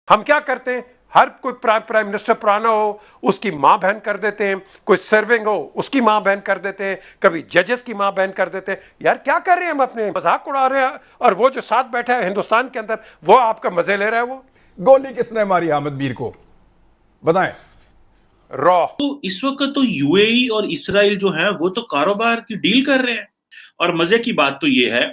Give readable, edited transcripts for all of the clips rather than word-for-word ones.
हम क्या करते हैं, हर कोई प्राइम मिनिस्टर पुराना हो उसकी मां बहन कर देते हैं, कोई सर्विंग हो उसकी मां बहन कर देते हैं, कभी जजेस की मां बहन कर देते हैं। यार क्या कर रहे हैं, हम अपने मजाक उड़ा रहे हैं, और वो जो साथ बैठा है हिंदुस्तान के अंदर वो आपका मजे ले रहा है। वो गोली किसने मारी हामिद मीर को, बताएं। रॉ तो इस वक्त तो यूएई और इसराइल जो है वो तो कारोबार की डील कर रहे हैं। और मजे की बात तो ये है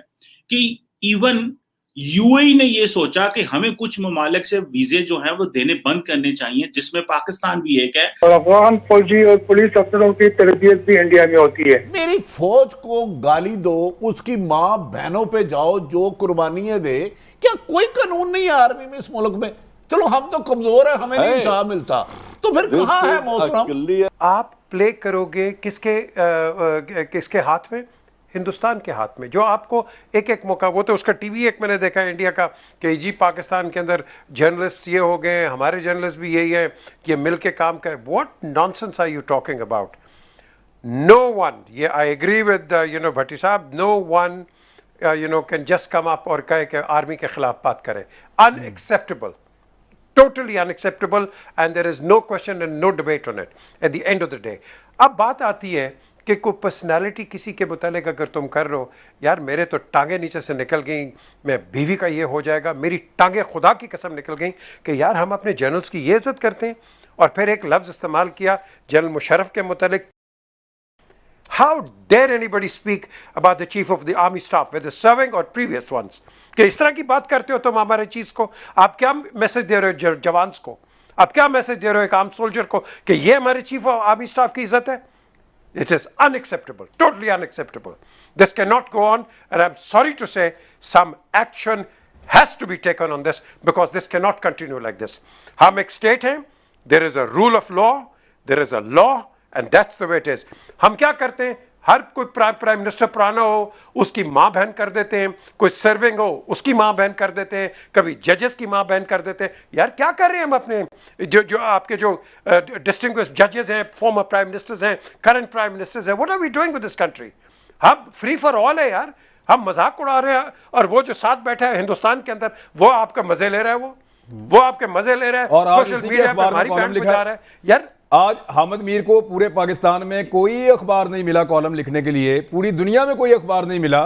कि इवन यूएई ने ये सोचा कि हमें कुछ ममालिक से वीजे जो हैं वो देने बंद करने चाहिए, जिसमें पाकिस्तान भी एक है। और अफगान फौजी और पुलिस अफसरों की तरबियत भी इंडिया में होती है। मेरी फौज को गाली दो, उसकी माँ बहनों पे जाओ जो कुर्बानियां दे, क्या कोई कानून नहीं है आर्मी में इस मुल्क में? चलो हम तो कमजोर है, हमें नहीं इंसाफ मिलता, तो फिर कहाँ है मोहतरम? आप प्ले करोगे किसके हाथ में? हिंदुस्तान के हाथ में, जो आपको एक एक मौका, वो तो उसका टीवी एक मैंने देखा इंडिया का कि जी पाकिस्तान के अंदर जर्नलिस्ट ये हो गए, हमारे जर्नलिस्ट भी यही है कि मिल के काम करें। What nonsense are you talking about? No one, ये I agree with Bhatti sahab, no one can just come up और कहे कि आर्मी के खिलाफ बात करें। Unacceptable, totally unacceptable, and there is no question and no debate on it at the end of the day. अब बात आती है कि कोई पर्सनालिटी किसी के मुतालिक अगर तुम कर रहे हो, यार मेरे तो टांगे नीचे से निकल गई, मैं बीवी का ये हो जाएगा, मेरी टांगे खुदा की कसम निकल गई कि यार हम अपने जनरल्स की ये इज्जत करते हैं। और फिर एक लफ्ज इस्तेमाल किया जनरल मुशर्रफ के मुतालिक, how dare anybody speak about the chief of the army staff, whether serving or previous ones, कि इस तरह की बात करते हो तुम हमारे चीज को। आप क्या मैसेज दे रहे हो जवान को? आप क्या मैसेज दे रहे हो एक आर्म सोल्जर को कि ये हमारे चीफ ऑफ आर्मी स्टाफ की इज्जत है? It is unacceptable, totally unacceptable. This can not go on, and I am sorry to say some action has to be taken on this, because this can not continue like this. हम एक state हैं, there is a rule of law, there is a law, and that's the way it is. हम क्या करते हैं, हर कोई prime minister पुराना हो उसकी मां बहन कर देते हैं, कोई सर्विंग हो उसकी मां बहन कर देते हैं, कभी जजेस की मां बहन कर देते हैं। यार क्या कर रहे हैं हम अपने जो आपके जो डिस्टिंग्विश्ड जजेस हैं, फॉर्मर प्राइम मिनिस्टर्स हैं, करंट प्राइम मिनिस्टर्स हैं, what are we doing with this country? हम फ्री फॉर ऑल है यार, हम मजाक उड़ा रहे हैं, और वो जो साथ बैठा है हिंदुस्तान के अंदर वो आपका मजे ले रहा है। वो आपके मजे ले रहे हैं, और सोशल मीडिया पर हमारी बहन बजा रहा है। यार आज हामिद मीर को पूरे पाकिस्तान में कोई अखबार नहीं मिला कॉलम लिखने के लिए, पूरी दुनिया में कोई अखबार नहीं मिला।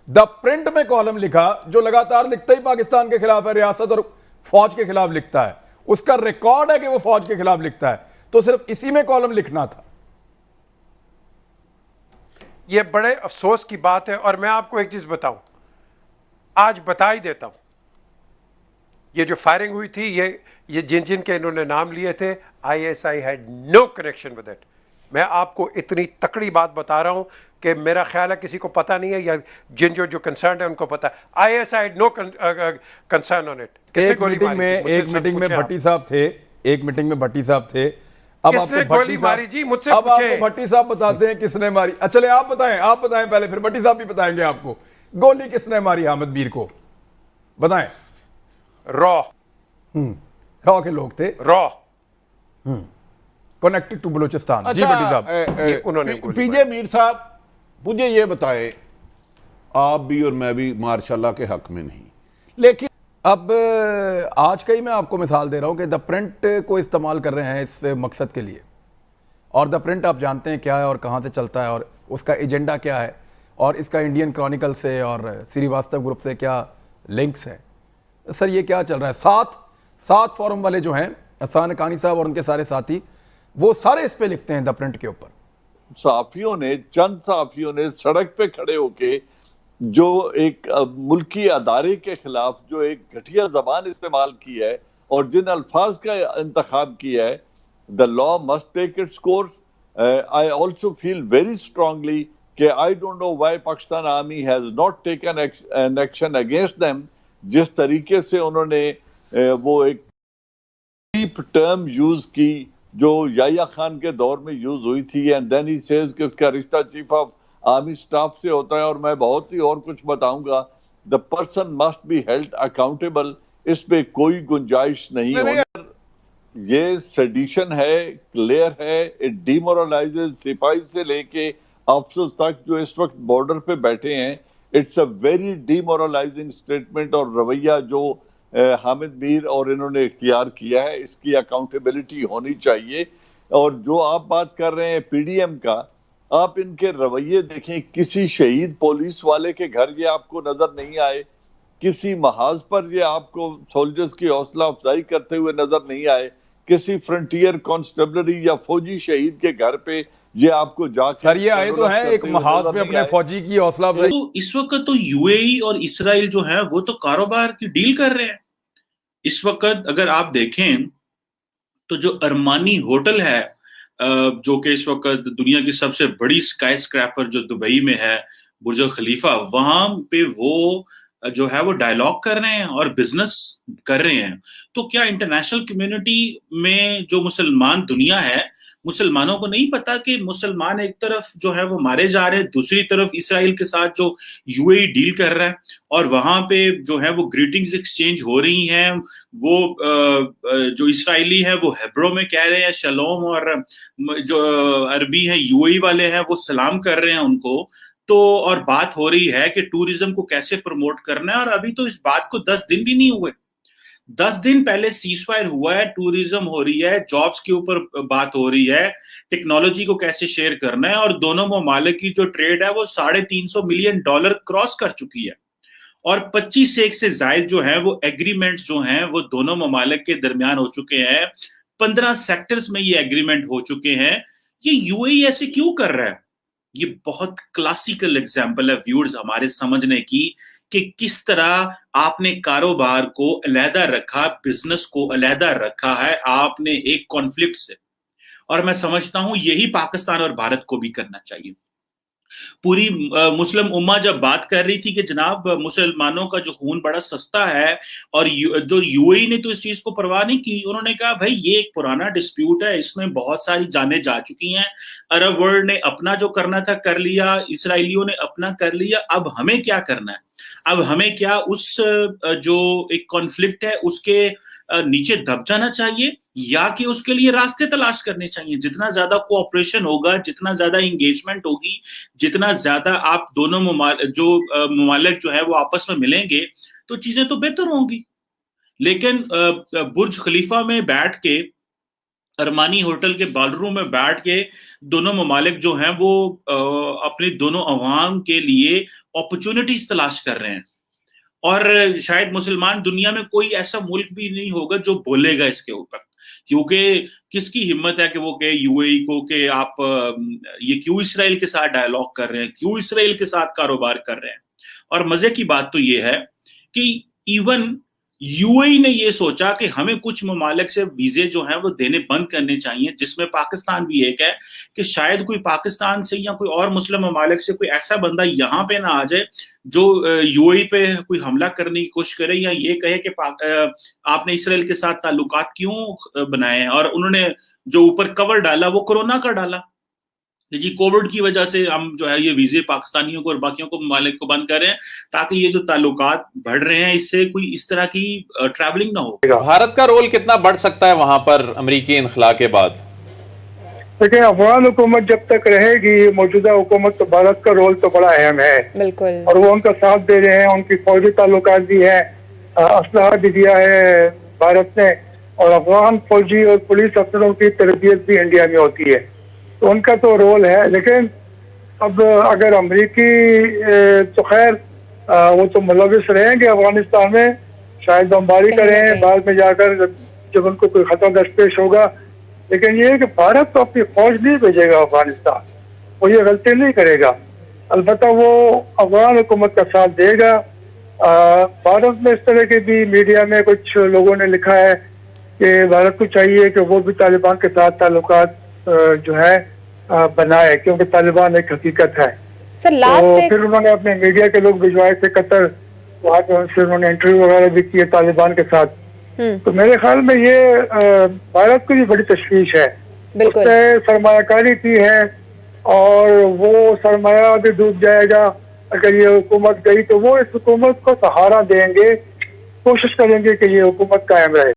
द प्रिंट में कॉलम लिखा, जो लगातार लिखता ही पाकिस्तान के खिलाफ है, रियासत और फौज के खिलाफ लिखता है, उसका रिकॉर्ड है कि वो फौज के खिलाफ लिखता है, तो सिर्फ इसी में कॉलम लिखना था। ये बड़े अफसोस की बात है। और मैं आपको एक चीज बताऊं, आज बता ही देता हूं, ये जो फायरिंग हुई थी, ये जिन के इन्होंने नाम लिए थे, ISI had no connection with it. मैं आपको इतनी तकड़ी बात बता रहा हूं कि मेरा ख्याल है किसी को पता नहीं है, या जिन जो कंसर्न है उनको पता है। ISI had no concern on it. एक मीटिंग में भट्टी साहब थे, एक मीटिंग में भट्टी साहब थे। अब आपको गोली मारी जी, मुझसे अब आपको भट्टी साहब बताते हैं किसने मारी। चले आप बताएं पहले, फिर भट्टी साहब भी बताएंगे आपको। गोली किसने मारी हामिद मीर को, बताएं। रॉ के लोग थे, रॉ कनेक्टेड टू बलूचिस्तान। जी भट्टी साहब, उन्होंने पीजे मीर साहब, मुझे ये बताएं, आप भी और मैं भी मार्शाल्लाह के हक में नहीं, लेकिन अब आज का ही मैं आपको मिसाल दे रहा हूं कि द प्रिंट को इस्तेमाल कर रहे हैं इस मकसद के लिए। और द प्रिंट आप जानते हैं क्या है और कहां से चलता है और उसका एजेंडा क्या है, और इसका इंडियन क्रॉनिकल से और श्रीवास्तव ग्रुप से क्या लिंक्स है। सर ये क्या चल रहा है? सात फोरम वाले जो हैं, अहसान हक्कानी साहब और उनके सारे साथी, वो सारे इस पे लिखते हैं द प्रिंट के ऊपर। चंद सहाफियों ने सड़क पे खड़े होके जो एक मुल्की अदारे के खिलाफ जो एक घटिया जबान इस्तेमाल की है और जिन अल्फाज का इंतखाब किया है, the law must take its course. I also feel very strongly कि I don't know why Pakistan army has not taken an action against them. जिस तरीके से उन्होंने वो एक डीप टर्म यूज की जो याया खान के दौर में यूज हुई थी, एंड देन ही सेज कि उसका रिश्ता चीफ ऑफ आर्मी स्टाफ से होता है, और मैं बहुत ही और कुछ बताऊंगा। The person must be held accountable. इस पे कोई गुंजाइश नहीं होगी। ये सेडिशन है, क्लियर है, इट डिमोरलाइजेज सिपाही से लेके अफसर्स तक जो इस वक्त बॉर्डर पे बैठे हैं। It's a very demoralising statement और रवैया जो हामिद मीर और इन्होंने इख्तियार किया है, इसकी अकाउंटेबिलिटी होनी चाहिए। और जो आप बात कर रहे हैं पीडीएम का, आप इनके रवैये देखें, किसी शहीद पुलिस वाले के घर ये आपको नजर नहीं आए, किसी महाज पर ये आपको सोल्जर्स की हौसला अफजाई करते हुए नजर नहीं आए, किसी फ्रंटियर कांस्टेबलरी या फौजी शहीद के घर पे ये आपको जाके सर ये आए तो हैं एक महाज पे अपने फौजी की हौसला अफजाई। तो इस वक्त तो यूएई और इसराइल जो है वो तो कारोबार की डील कर रहे हैं। इस वक्त अगर आप देखें तो जो अरमानी होटल है, जो कि इस वक्त दुनिया की सबसे बड़ी स्काई स्क्रैपर जो दुबई में है, बुर्ज खलीफा, वहां पे वो जो है वो डायलॉग कर रहे हैं और बिजनेस कर रहे हैं। तो क्या इंटरनेशनल कम्युनिटी में जो मुसलमान दुनिया है, मुसलमानों को नहीं पता कि मुसलमान एक तरफ जो है वो मारे जा रहे हैं, दूसरी तरफ इसराइल के साथ जो यूएई डील कर रहा है और वहां पे जो है वो ग्रीटिंग्स एक्सचेंज हो रही हैं। वो जो इसराइली है वो हेब्रो में कह रहे हैं शलोम, और जो अरबी है यूएई वाले हैं वो सलाम कर रहे हैं उनको। तो और बात हो रही है कि टूरिज्म को कैसे प्रमोट करना है, और अभी तो इस बात को 10 दिन भी नहीं हुए। 10 दिन पहले सीजफायर हुआ है, टूरिज्म हो रही है, जॉब्स के ऊपर बात हो रही है, टेक्नोलॉजी को कैसे शेयर करना है, और दोनों ममालिक की जो ट्रेड है वो $350 मिलियन क्रॉस कर चुकी है। और 25 से जायद जो है वो एग्रीमेंट जो हैं वो दोनों ममालिक के दरमियान हो चुके हैं। 15 सेक्टर्स में ये एग्रीमेंट हो चुके हैं। ये यूएई ऐसे क्यों कर रहा है? ये बहुत क्लासिकल एग्जाम्पल है व्यूअर्स हमारे समझने की कि किस तरह आपने कारोबार को अलहदा रखा, बिजनेस को अलहदा रखा है आपने एक कॉन्फ्लिक्ट से। और मैं समझता हूं यही पाकिस्तान और भारत को भी करना चाहिए। पूरी मुस्लिम उम्मा जब बात कर रही थी कि जनाब मुसलमानों का जो खून बड़ा सस्ता है, और जो यूएई ने तो इस चीज को परवाह नहीं की। उन्होंने कहा भाई ये एक पुराना डिस्प्यूट है, इसमें बहुत सारी जानें जा चुकी हैं, अरब वर्ल्ड ने अपना जो करना था कर लिया, इसराइलियों ने अपना कर लिया, अब हमें क्या करना है? अब हमें क्या उस जो एक कॉन्फ्लिक्ट है उसके नीचे दब जाना चाहिए, या कि उसके लिए रास्ते तलाश करने चाहिए? जितना ज्यादा कोऑपरेशन होगा, जितना ज्यादा एंगेजमेंट होगी, जितना ज्यादा आप दोनों ममालिक जो है वो आपस में मिलेंगे, तो चीजें तो बेहतर होंगी। लेकिन बुर्ज खलीफा में बैठ के, अरमानी होटल के बालरूम में बैठ के दोनों ममालिक जो हैं वो अपने दोनों अवाम के लिए अपॉर्चुनिटीज तलाश कर रहे हैं। और शायद मुसलमान दुनिया में कोई ऐसा मुल्क भी नहीं होगा जो बोलेगा इसके ऊपर, क्योंकि किसकी हिम्मत है कि वो कहे यूएई को कि आप ये क्यों इसराइल के साथ डायलॉग कर रहे हैं, क्यों इसराइल के साथ कारोबार कर रहे हैं। और मजे की बात तो ये है कि इवन यूएई ने ये सोचा कि हमें कुछ ममालिक से वीजे जो हैं वो देने बंद करने चाहिए, जिसमें पाकिस्तान भी एक है, कि शायद कोई पाकिस्तान से या कोई और मुस्लिम ममालिक से कोई ऐसा बंदा यहाँ पे ना आ जाए जो यूएई पे कोई हमला करने की कोशिश करे, या ये कहे कि आपने इसराइल के साथ ताल्लुकात क्यों बनाए हैं। और उन्होंने जो ऊपर कवर डाला वो कोरोना का डाला जी, कोविड की वजह से हम जो है ये वीजे पाकिस्तानियों को और बाकियों को ममालिक को बंद कर रहे हैं, ताकि ये जो ताल्लुकात बढ़ रहे हैं इससे कोई इस तरह की ट्रैवलिंग ना हो। भारत का रोल कितना बढ़ सकता है वहां पर अमेरिकी इनखला के बाद? देखिए, अफगान हुकूमत जब तक रहेगी, मौजूदा हुकूमत, तो भारत का रोल तो बड़ा अहम है। बिल्कुल। और वो उनका साथ दे रहे हैं, उनकी फौजी ताल्लुकात भी है, असलहा भी दिया है भारत ने, और अफगान फौजी और पुलिस अफसरों की तरबियत भी इंडिया में होती है, तो उनका तो रोल है। लेकिन अब अगर अमरीकी तो खैर वो तो मुलविस रहेंगे अफगानिस्तान में, शायद बमबारी करें बाद में जाकर जब उनको कोई खतरा दरपेश होगा। लेकिन ये है कि भारत तो अपनी फौज नहीं भेजेगा अफगानिस्तान, वो ये गलती नहीं करेगा। अलबत्ता वो अफगान हुकूमत का साथ देगा। भारत में इस तरह के भी मीडिया में कुछ लोगों ने लिखा है कि भारत को चाहिए कि वो भी तालिबान के साथ ताल्लुकात जो है बनाए, क्योंकि तालिबान एक हकीकत है। सर तो फिर उन्होंने अपने मीडिया के लोग भिजवाए थे कतर, वहाँ पे उनसे उन्होंने इंटरव्यू वगैरह भी किए तालिबान के साथ। तो मेरे ख्याल में ये भारत को भी बड़ी तशवीश है, उससे सरमायाकारी की है, और वो सरमाया भी डूब जाएगा अगर ये हुकूमत गई। तो वो इस हुकूमत को सहारा देंगे, कोशिश करेंगे कि ये हुकूमत कायम रहे।